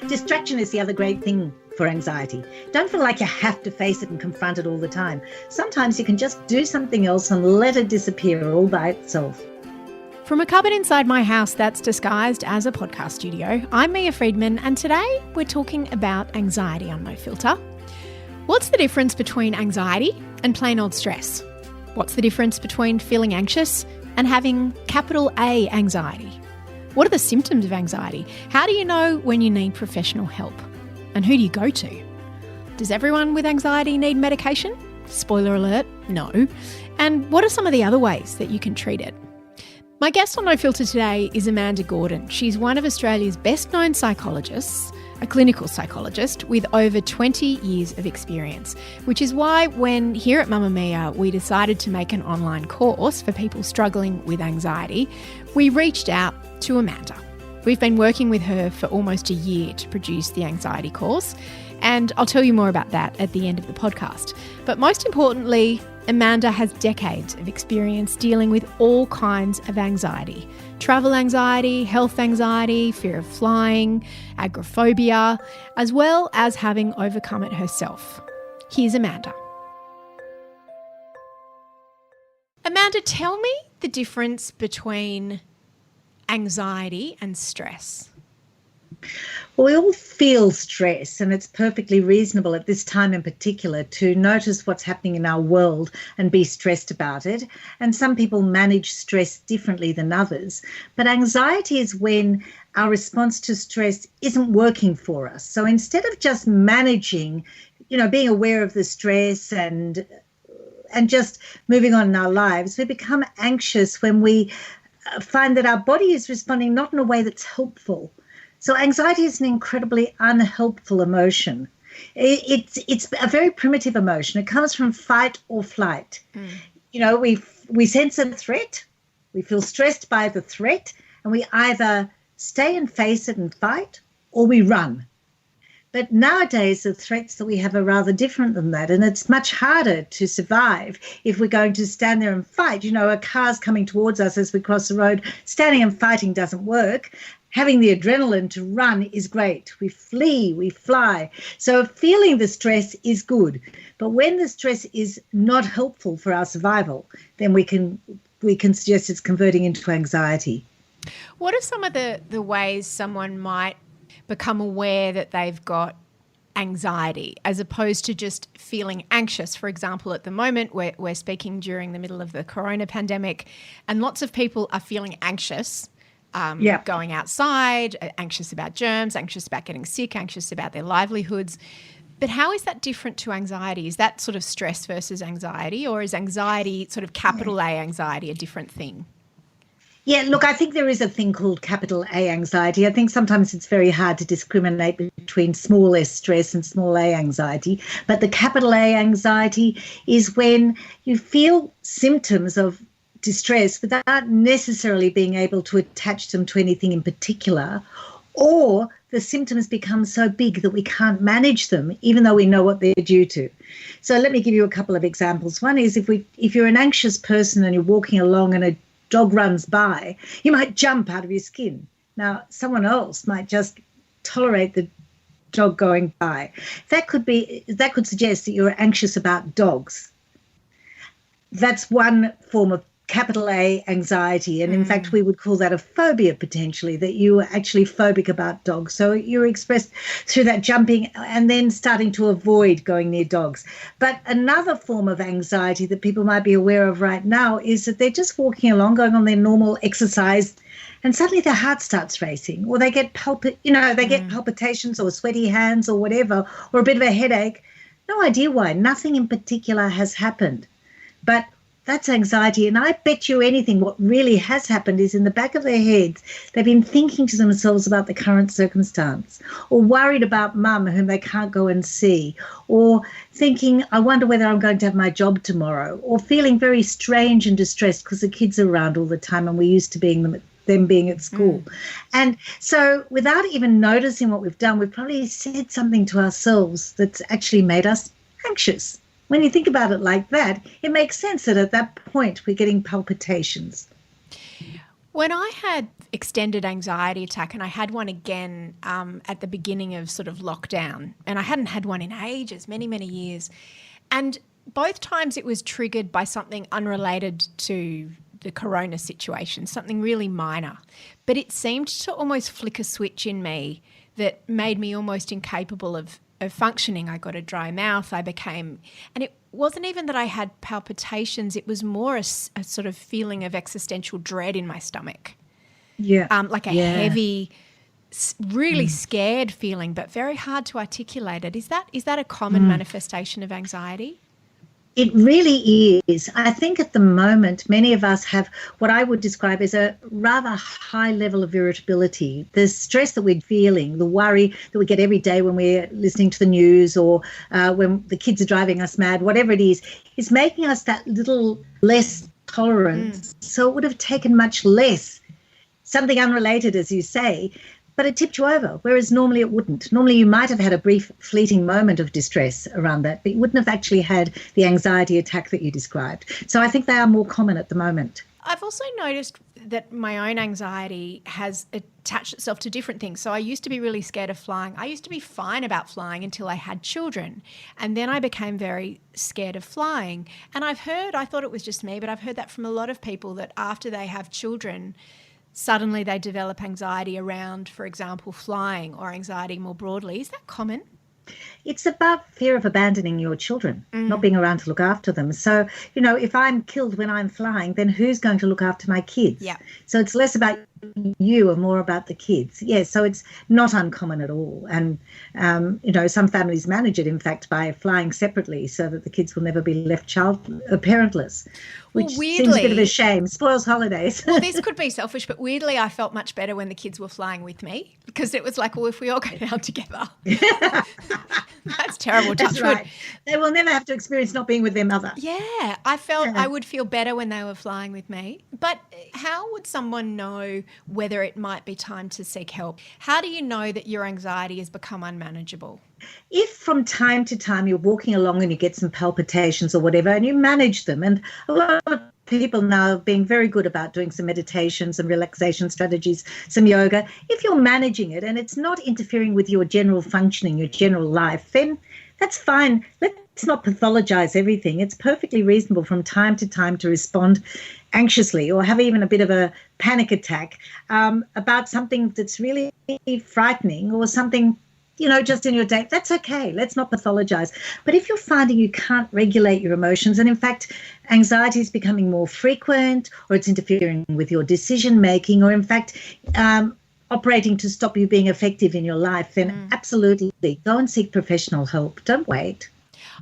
Distraction is the other great thing for anxiety. Don't feel like you have to face it and confront it all the time. Sometimes you can just do something else and let it disappear all by itself. From a cupboard inside my house that's disguised as a podcast studio, I'm Mia Friedman, and today we're talking about anxiety on No Filter. What's the difference between anxiety and plain old stress? What's the difference between feeling anxious and having capital A anxiety? What are the symptoms of anxiety? How do you know when you need professional help? And who do you go to? Does everyone with anxiety need medication? Spoiler alert, no. And what are some of the other ways that you can treat it? My guest on No Filter today is Amanda Gordon. She's one of Australia's best-known psychologists, a clinical psychologist with over 20 years of experience, which is why when here at Mamma Mia we decided to make an online course for people struggling with anxiety, we reached out to Amanda. We've been working with her for almost a year to produce the anxiety course, and I'll tell you more about that at the end of the podcast. But most importantly, Amanda has decades of experience dealing with all kinds of anxiety. Travel anxiety, health anxiety, fear of flying, agoraphobia, as well as having overcome it herself. Here's Amanda. Amanda, tell me the difference between anxiety and stress. Well, we all feel stress, and it's perfectly reasonable at this time in particular to notice what's happening in our world and be stressed about it. And some people manage stress differently than others. But anxiety is when our response to stress isn't working for us. So instead of just managing, being aware of the stress and just moving on in our lives, we become anxious when we find that our body is responding not in a way that's helpful. So anxiety is an incredibly unhelpful emotion. It's a very primitive emotion. It comes from fight or flight. We sense a threat, we feel stressed by the threat, and we either stay and face it and fight, or we run. But nowadays, the threats that we have are rather different than that, and it's much harder to survive if we're going to stand there and fight. A car's coming towards us as we cross the road. Standing and fighting doesn't work. Having the adrenaline to run is great. We flee, we fly. So feeling the stress is good. But when the stress is not helpful for our survival, then we can suggest it's converting into anxiety. What are some of the ways someone might become aware that they've got anxiety as opposed to just feeling anxious? For example, at the moment we're speaking during the middle of the corona pandemic, and lots of people are feeling anxious. Going outside, anxious about germs, anxious about getting sick, anxious about their livelihoods. But how is that different to anxiety? Is that sort of stress versus anxiety, or is anxiety, sort of capital A anxiety, a different thing? Yeah, look, I think there is a thing called capital A anxiety. I think sometimes it's very hard to discriminate between small s stress and small a anxiety. But the capital A anxiety is when you feel symptoms of distress without necessarily being able to attach them to anything in particular, or the symptoms become so big that we can't manage them even though we know what they're due to. So let me give you a couple of examples. One is if you're an anxious person and you're walking along and a dog runs by, you might jump out of your skin. Now, someone else might just tolerate the dog going by. That could suggest that you're anxious about dogs. That's one form of capital A anxiety. And in fact, we would call that a phobia potentially, that you are actually phobic about dogs. So you're expressed through that jumping and then starting to avoid going near dogs. But another form of anxiety that people might be aware of right now is that they're just walking along, going on their normal exercise, and suddenly their heart starts racing, or they get palpitations or sweaty hands or whatever, or a bit of a headache. No idea why. Nothing in particular has happened. But that's anxiety. And I bet you anything what really has happened is in the back of their heads, they've been thinking to themselves about the current circumstance, or worried about mum whom they can't go and see, or thinking, I wonder whether I'm going to have my job tomorrow, or feeling very strange and distressed because the kids are around all the time and we're used to them being at school. And so without even noticing what we've done, we've probably said something to ourselves that's actually made us anxious. When you think about it like that, it makes sense that at that point we're getting palpitations. When I had extended anxiety attack, and I had one again at the beginning of sort of lockdown, and I hadn't had one in ages, many, many years. And both times it was triggered by something unrelated to the corona situation, something really minor. But it seemed to almost flick a switch in me that made me almost incapable of functioning. I got a dry mouth. And it wasn't even that I had palpitations. It was more a sort of feeling of existential dread in my stomach. Yeah. Like a heavy, really scared feeling, but very hard to articulate it. Is that a common manifestation of anxiety? It really is. I think at the moment, many of us have what I would describe as a rather high level of irritability. The stress that we're feeling, the worry that we get every day when we're listening to the news or when the kids are driving us mad, whatever it is making us that little less tolerant. So it would have taken much less, something unrelated, as you say, but it tipped you over, whereas normally it wouldn't. Normally you might have had a brief fleeting moment of distress around that, but you wouldn't have actually had the anxiety attack that you described. So I think they are more common at the moment. I've also noticed that my own anxiety has attached itself to different things. So I used to be really scared of flying. I used to be fine about flying until I had children. And then I became very scared of flying. And I thought it was just me, but I've heard that from a lot of people that after they have children, suddenly they develop anxiety around, for example, flying or anxiety more broadly. Is that common? It's about fear of abandoning your children, not being around to look after them. So, if I'm killed when I'm flying, then who's going to look after my kids? Yeah. So it's less about you and more about the kids. Yeah, so it's not uncommon at all. And, some families manage it, in fact, by flying separately so that the kids will never be left parentless, which seems a bit of a shame. Spoils holidays. Well, this could be selfish, but weirdly I felt much better when the kids were flying with me because it was like, well, if we all go down together. That's terrible. That's right. They will never have to experience not being with their mother. Yeah, I felt I would feel better when they were flying with me. But how would someone know whether it might be time to seek help? How do you know that your anxiety has become unmanageable? If from time to time you're walking along and you get some palpitations or whatever and you manage them, and a lot of people now are being very good about doing some meditation, some relaxation strategies, some yoga. If you're managing it and it's not interfering with your general functioning, your general life, then that's fine. Let's not pathologize everything. It's perfectly reasonable from time to time to respond anxiously or have even a bit of a panic attack about something that's really frightening or something just in your day. That's okay. Let's not pathologize. But if you're finding you can't regulate your emotions, and in fact, anxiety is becoming more frequent, or it's interfering with your decision making, or in fact, operating to stop you being effective in your life, then absolutely go and seek professional help. Don't wait.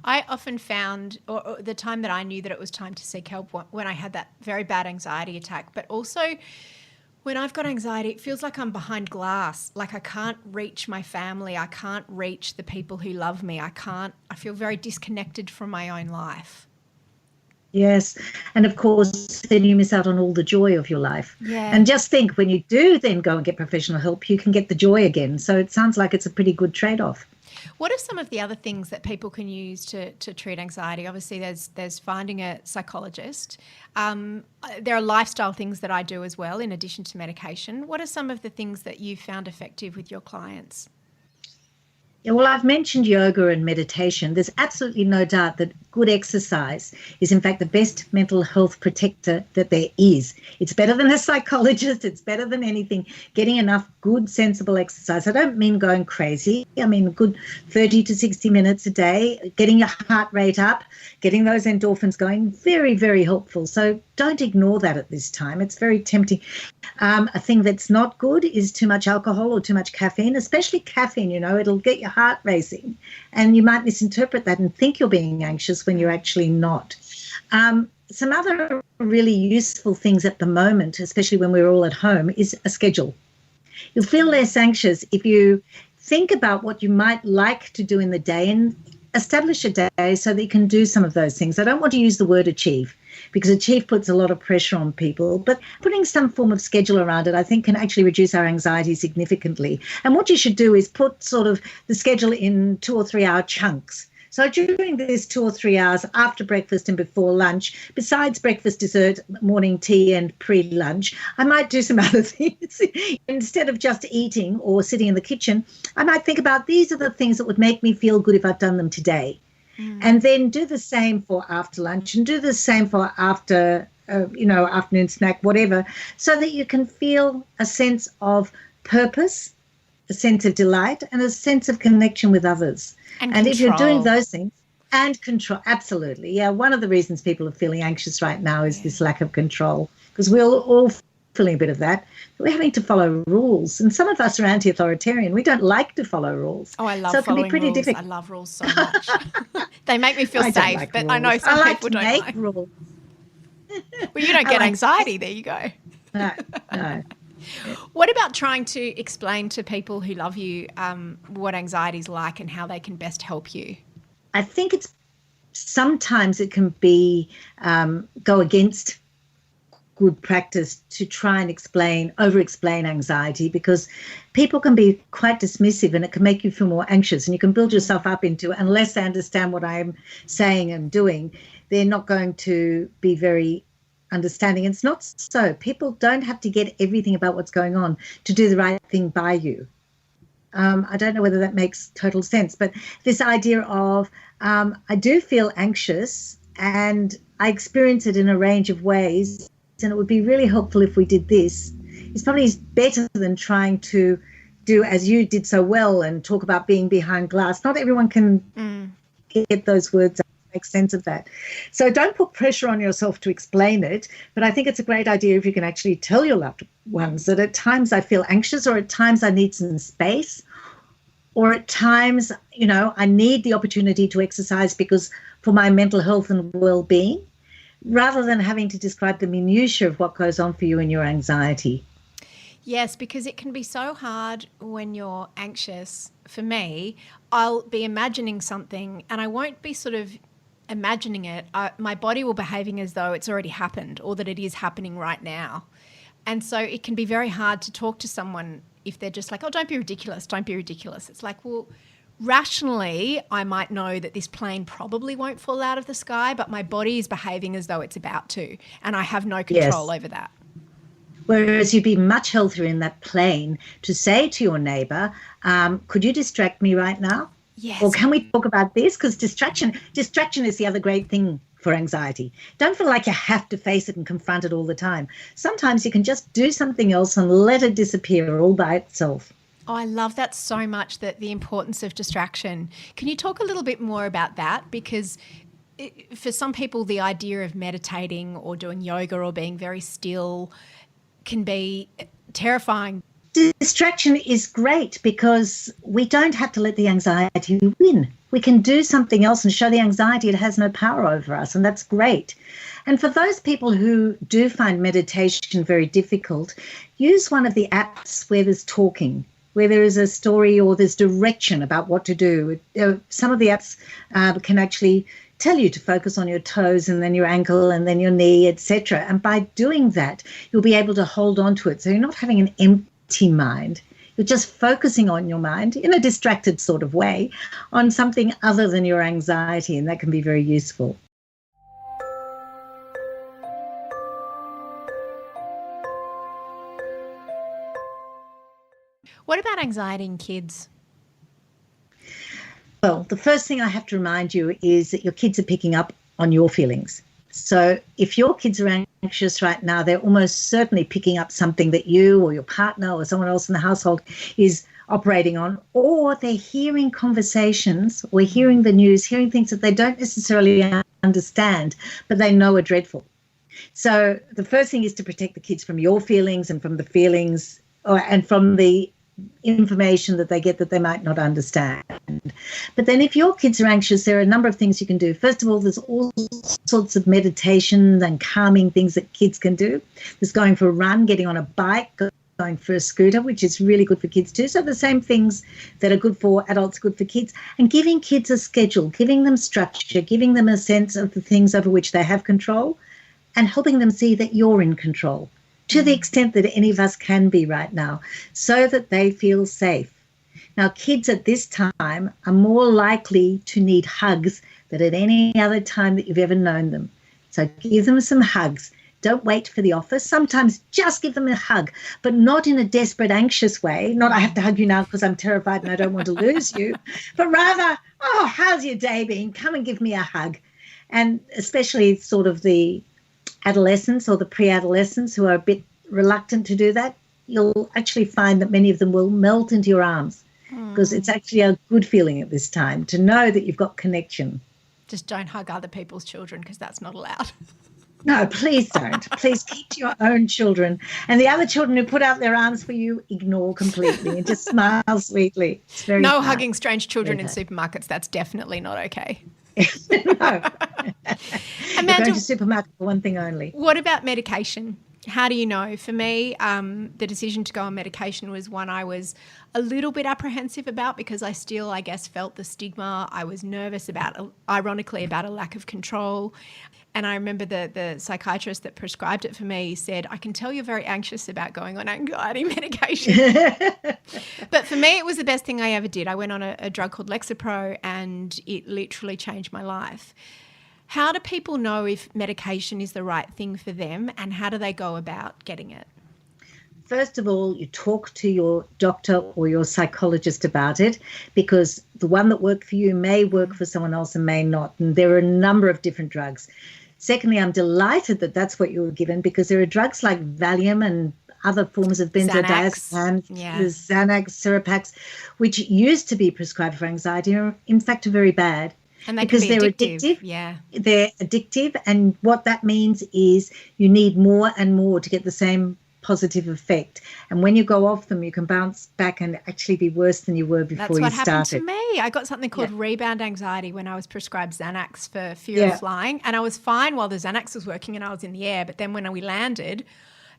I often found, or the time that I knew that it was time to seek help, when I had that very bad anxiety attack, but also when I've got anxiety, it feels like I'm behind glass, like I can't reach my family, I can't reach the people who love me, I feel very disconnected from my own life. Yes, and of course, then you miss out on all the joy of your life. Yeah. And just think, when you do then go and get professional help, you can get the joy again. So it sounds like it's a pretty good trade-off. What are some of the other things that people can use to treat anxiety? Obviously, there's finding a psychologist. There are lifestyle things that I do as well, in addition to medication. What are some of the things that you've found effective with your clients? Yeah, well, I've mentioned yoga and meditation. There's absolutely no doubt that good exercise is, in fact, the best mental health protector that there is. It's better than a psychologist. It's better than anything. Getting enough good, sensible exercise. I don't mean going crazy. I mean good 30 to 60 minutes a day, getting your heart rate up, getting those endorphins going. Very, very helpful. So don't ignore that at this time. It's very tempting. A thing that's not good is too much alcohol or too much caffeine, especially caffeine. It'll get your heart racing and you might misinterpret that and think you're being anxious when you're actually not. Some other really useful things at the moment, especially when we're all at home, is a schedule. You'll feel less anxious if you think about what you might like to do in the day and establish a day so that you can do some of those things. I don't want to use the word achieve because achieve puts a lot of pressure on people, but putting some form of schedule around it, I think, can actually reduce our anxiety significantly. And what you should do is put sort of the schedule in 2 or 3 hour chunks So during this 2 or 3 hours after breakfast and before lunch, besides breakfast, dessert, morning tea and pre-lunch, I might do some other things. Instead of just eating or sitting in the kitchen, I might think about these are the things that would make me feel good if I've done them today. And then do the same for after lunch and do the same for after, afternoon snack, whatever, so that you can feel a sense of purpose, a sense of delight, and a sense of connection with others. And if you're doing those things, and control, absolutely. Yeah, one of the reasons people are feeling anxious right now is this lack of control, because we're all feeling a bit of that. We're having to follow rules, and some of us are anti-authoritarian. We don't like to follow rules. Oh, I love so it following can be pretty rules. difficult. I love rules so much. They make me feel safe, like but rules. I know some people don't make like rules. Well, you don't get anxiety. There you go. No. What about trying to explain to people who love you what anxiety is like and how they can best help you? I think sometimes it can be go against good practice to try and over-explain anxiety, because people can be quite dismissive and it can make you feel more anxious, and you can build yourself up into, unless they understand what I'm saying and doing, they're not going to be very understanding. And it's not so. People don't have to get everything about what's going on to do the right thing by you. I don't know whether that makes total sense, but this idea of I do feel anxious and I experience it in a range of ways, and it would be really helpful if we did this. It's probably better than trying to do as you did so well and talk about being behind glass. Not everyone can get those words out, make sense of that. So don't put pressure on yourself to explain it, but I think it's a great idea if you can actually tell your loved ones that at times I feel anxious, or at times I need some space, or at times, I need the opportunity to exercise because for my mental health and well-being, rather than having to describe the minutiae of what goes on for you in your anxiety. Yes, because it can be so hard when you're anxious. For me, I'll be imagining something and I won't be sort of imagining it. My body will be behaving as though it's already happened or that it is happening right now. And so it can be very hard to talk to someone if they're just like, oh, don't be ridiculous, don't be ridiculous. It's like, well, rationally, I might know that this plane probably won't fall out of the sky, but my body is behaving as though it's about to, and I have no control over that. Whereas you'd be much healthier in that plane to say to your neighbour, could you distract me right now? Yes. Or can we talk about this? Because distraction is the other great thing for anxiety. Don't feel like you have to face it and confront it all the time. Sometimes you can just do something else and let it disappear all by itself. Oh, I love that so much, that the importance of distraction. Can you talk a little bit more about that? Because for some people, the idea of meditating or doing yoga or being very still can be terrifying. Distraction is great because we don't have to let the anxiety win. We can do something else and show the anxiety it has no power over us, and that's great. And for those people who do find meditation very difficult, use one of the apps where there's talking, where there is a story or there's direction about what to do. Some of the apps can actually tell you to focus on your toes and then your ankle and then your knee, etc. And by doing that, you'll be able to hold on to it. So you're not having an empty mind. You're just focusing on your mind in a distracted sort of way on something other than your anxiety, and that can be very useful. What about anxiety in kids? Well, the first thing I have to remind you is that your kids are picking up on your feelings. So if your kids are anxious right now, they're almost certainly picking up something that you or your partner or someone else in the household is operating on, or they're hearing conversations or hearing the news, hearing things that they don't necessarily understand, but they know are dreadful. So the first thing is to protect the kids from your feelings and from the feelings and from the information that they get that they might not understand. But then if your kids are anxious, there are a number of things you can do. First of all, there's all sorts of meditations and calming things that kids can do. There's going for a run, getting on a bike, going for a scooter, which is really good for kids too. So the same things that are good for adults, good for kids. And giving kids a schedule, giving them structure, giving them a sense of the things over which they have control, and helping them see that you're in control, to the extent that any of us can be right now, so that they feel safe. Now, kids at this time are more likely to need hugs than at any other time that you've ever known them. So give them some hugs. Don't wait for the office. Sometimes just give them a hug, but not in a desperate, anxious way. Not, I have to hug you now because I'm terrified and I don't want to lose you, but rather, oh, how's your day been? Come and give me a hug. And especially sort of the adolescents or the pre-adolescents who are a bit reluctant to do that, you'll actually find that many of them will melt into your arms because it's actually a good feeling at this time to know that you've got connection. Just don't hug other people's children because that's not allowed. No, please don't. Please keep to your own children. And the other children who put out their arms for you, ignore completely and just smile sweetly. It's very no hard. Hugging strange children in supermarkets. That's definitely not okay. No. Amanda, going to supermarket for one thing only. What about medication? How do you know? For me, the decision to go on medication was one I was a little bit apprehensive about because I still, I guess, felt the stigma. I was nervous about, ironically, about a lack of control. And I remember the psychiatrist that prescribed it for me said, I can tell you're very anxious about going on anxiety medication. But for me, it was the best thing I ever did. I went on a drug called Lexapro and it literally changed my life. How do people know if medication is the right thing for them and how do they go about getting it? First of all, you talk to your doctor or your psychologist about it because the one that worked for you may work for someone else and may not. And there are a number of different drugs. Secondly, I'm delighted that that's what you were given because there are drugs like Valium and other forms of benzodiazepines, Xanax, Seropax, which used to be prescribed for anxiety are in fact very bad. And they because can be they're addictive. Yeah. They're addictive. And what that means is you need more and more to get the same positive effect. And when you go off them, you can bounce back and actually be worse than you were before you started. That's what happened to me. I got something called rebound anxiety when I was prescribed Xanax for fear of flying. And I was fine while the Xanax was working and I was in the air. But then when we landed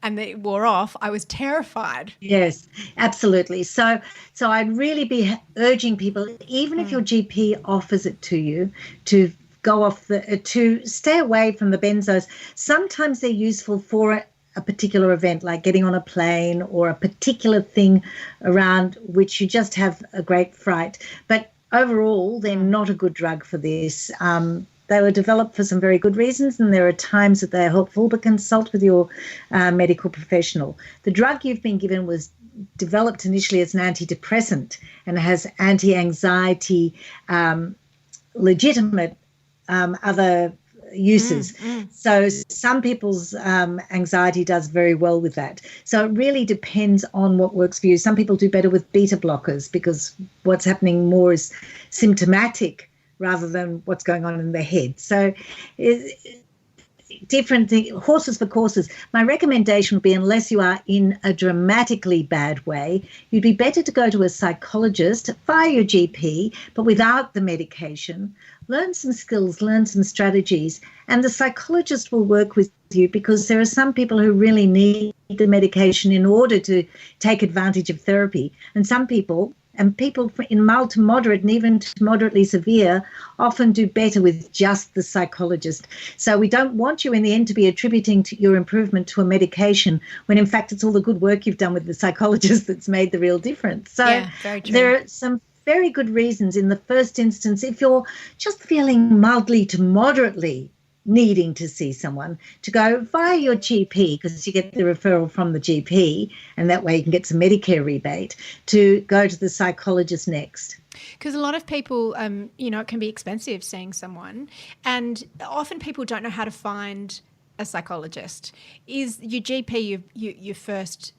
and it wore off, I was terrified. Yes, absolutely. So I'd really be urging people, even if your GP offers it to you, to go off to stay away from the benzos. Sometimes they're useful for a particular event, like getting on a plane or a particular thing around which you just have a great fright. But overall, they're not a good drug for this. They were developed for some very good reasons, and there are times that they're helpful, but consult with your medical professional. The drug you've been given was developed initially as an antidepressant and has anti-anxiety, legitimate other uses. So some people's anxiety does very well with that. So it really depends on what works for you. Some people do better with beta blockers because what's happening more is symptomatic rather than what's going on in their head. So different things, horses for courses. My recommendation would be, unless you are in a dramatically bad way, you'd be better to go to a psychologist via your GP, but without the medication. Learn some skills, learn some strategies, and the psychologist will work with you because there are some people who really need the medication in order to take advantage of therapy. And some people, and people in mild to moderate and even to moderately severe, often do better with just the psychologist. So we don't want you in the end to be attributing to your improvement to a medication when in fact it's all the good work you've done with the psychologist that's made the real difference. So there are some very good reasons in the first instance, if you're just feeling mildly to moderately needing to see someone, to go via your GP, because you get the referral from the GP and that way you can get some Medicare rebate, to go to the psychologist next. Because a lot of people, it can be expensive seeing someone, and often people don't know how to find a psychologist. Is your GP your first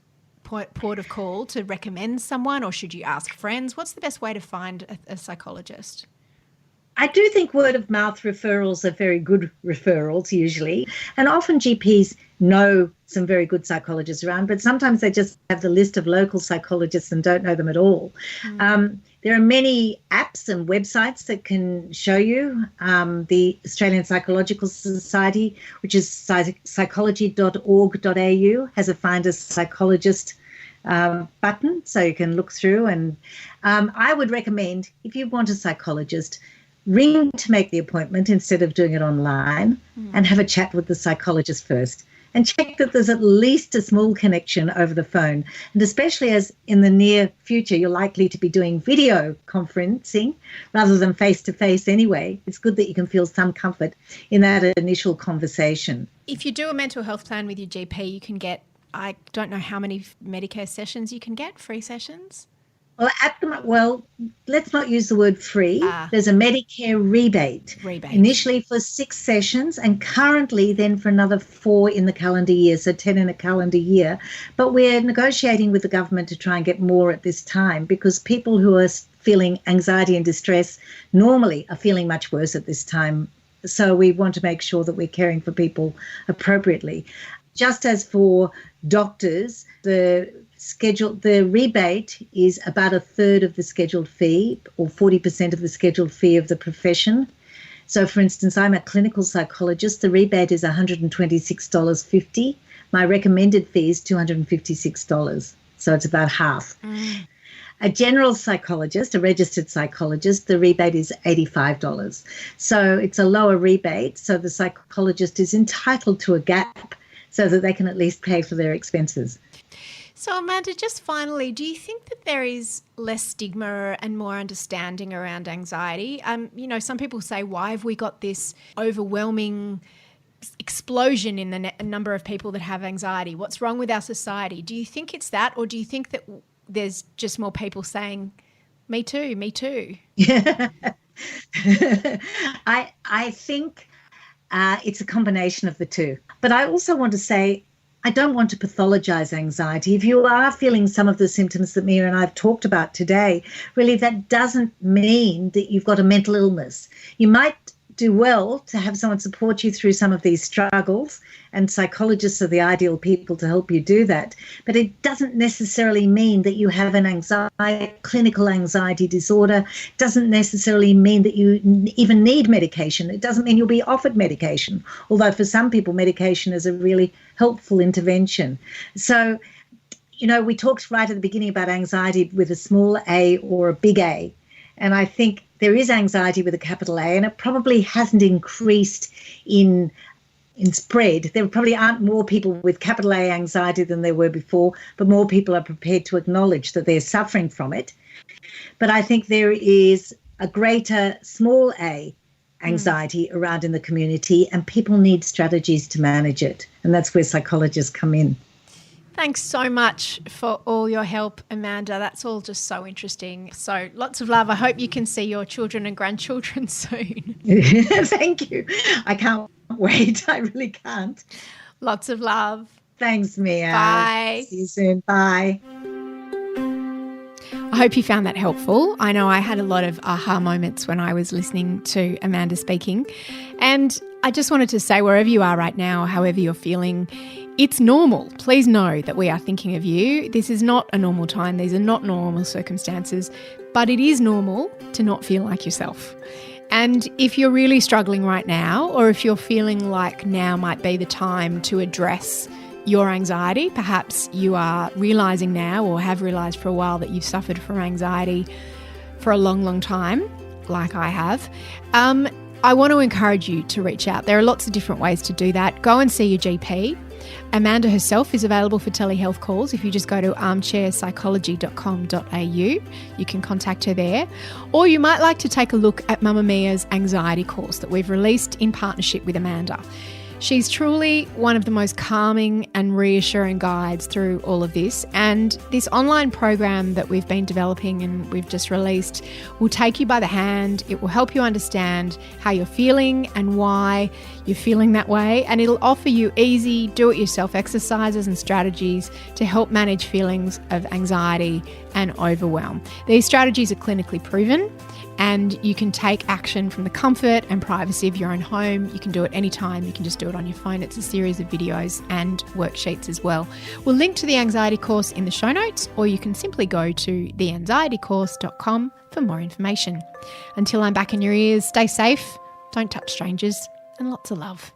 port of call to recommend someone, or should you ask friends? What's the best way to find a psychologist? I do think word of mouth referrals are very good referrals usually, and often GPs know some very good psychologists around, but sometimes they just have the list of local psychologists and don't know them at all. There are many apps and websites that can show you. The Australian Psychological Society, which is psychology.org.au, has a Find a Psychologist button, so you can look through. And I would recommend, if you want a psychologist, ring to make the appointment instead of doing it online and have a chat with the psychologist first. and check that there's at least a small connection over the phone. And especially as in the near future, you're likely to be doing video conferencing rather than face-to-face anyway. It's good that you can feel some comfort in that initial conversation. If you do a mental health plan with your GP, you can get, I don't know how many Medicare sessions you can get, free sessions? Well, let's not use the word free. There's a Medicare rebate. Initially for 6 sessions and currently then for another 4 in the calendar year, so 10 in a calendar year. But we're negotiating with the government to try and get more at this time because people who are feeling anxiety and distress normally are feeling much worse at this time. So we want to make sure that we're caring for people appropriately. Just as for doctors, the rebate is about a third of the scheduled fee or 40% of the scheduled fee of the profession. So, for instance, I'm a clinical psychologist. The rebate is $126.50. My recommended fee is $256. So it's about half. A general psychologist, a registered psychologist, the rebate is $85. So it's a lower rebate. So the psychologist is entitled to a gap so that they can at least pay for their expenses. So, Amanda, just finally, do you think that there is less stigma and more understanding around anxiety? Some people say, why have we got this overwhelming explosion in the number of people that have anxiety? What's wrong with our society? Do you think it's that, or do you think that there's just more people saying, me too, me too? Yeah. I think it's a combination of the two. But I also want to say, I don't want to pathologize anxiety. If you are feeling some of the symptoms that Mia and I have talked about today, really that doesn't mean that you've got a mental illness. You might do well to have someone support you through some of these struggles, and psychologists are the ideal people to help you do that. But it doesn't necessarily mean that you have an clinical anxiety disorder. It doesn't necessarily mean that you even need medication. It doesn't mean you'll be offered medication, although for some people medication is a really helpful intervention. So, we talked right at the beginning about anxiety with a small a or a big A. And I think there is anxiety with a capital A, and it probably hasn't increased in spread. There probably aren't more people with capital A anxiety than there were before, but more people are prepared to acknowledge that they're suffering from it. But I think there is a greater small a anxiety around in the community, and people need strategies to manage it. And that's where psychologists come in. Thanks so much for all your help, Amanda. That's all just so interesting. So lots of love. I hope you can see your children and grandchildren soon. Thank you. I can't wait. I really can't. Lots of love. Thanks, Mia. Bye. See you soon. Bye. I hope you found that helpful. I know I had a lot of aha moments when I was listening to Amanda speaking. And I just wanted to say, wherever you are right now, however you're feeling, it's normal. Please know that we are thinking of you. This is not a normal time. These are not normal circumstances, but it is normal to not feel like yourself. And if you're really struggling right now, or if you're feeling like now might be the time to address your anxiety, perhaps you are realising now or have realised for a while that you've suffered from anxiety for a long, long time, like I have, I want to encourage you to reach out. There are lots of different ways to do that. Go and see your GP. Amanda herself is available for telehealth calls. If you just go to armchairpsychology.com.au, you can contact her there. Or you might like to take a look at Mamma Mia's anxiety course that we've released in partnership with Amanda. She's truly one of the most calming and reassuring guides through all of this. And this online program that we've been developing and we've just released will take you by the hand. It will help you understand how you're feeling and why you're feeling that way. And it'll offer you easy, do-it-yourself exercises and strategies to help manage feelings of anxiety and overwhelm. These strategies are clinically proven, and you can take action from the comfort and privacy of your own home. You can do it anytime. You can just do it on your phone. It's a series of videos and worksheets as well. We'll link to the anxiety course in the show notes, or you can simply go to theanxietycourse.com for more information. Until I'm back in your ears, stay safe, don't touch strangers, and lots of love.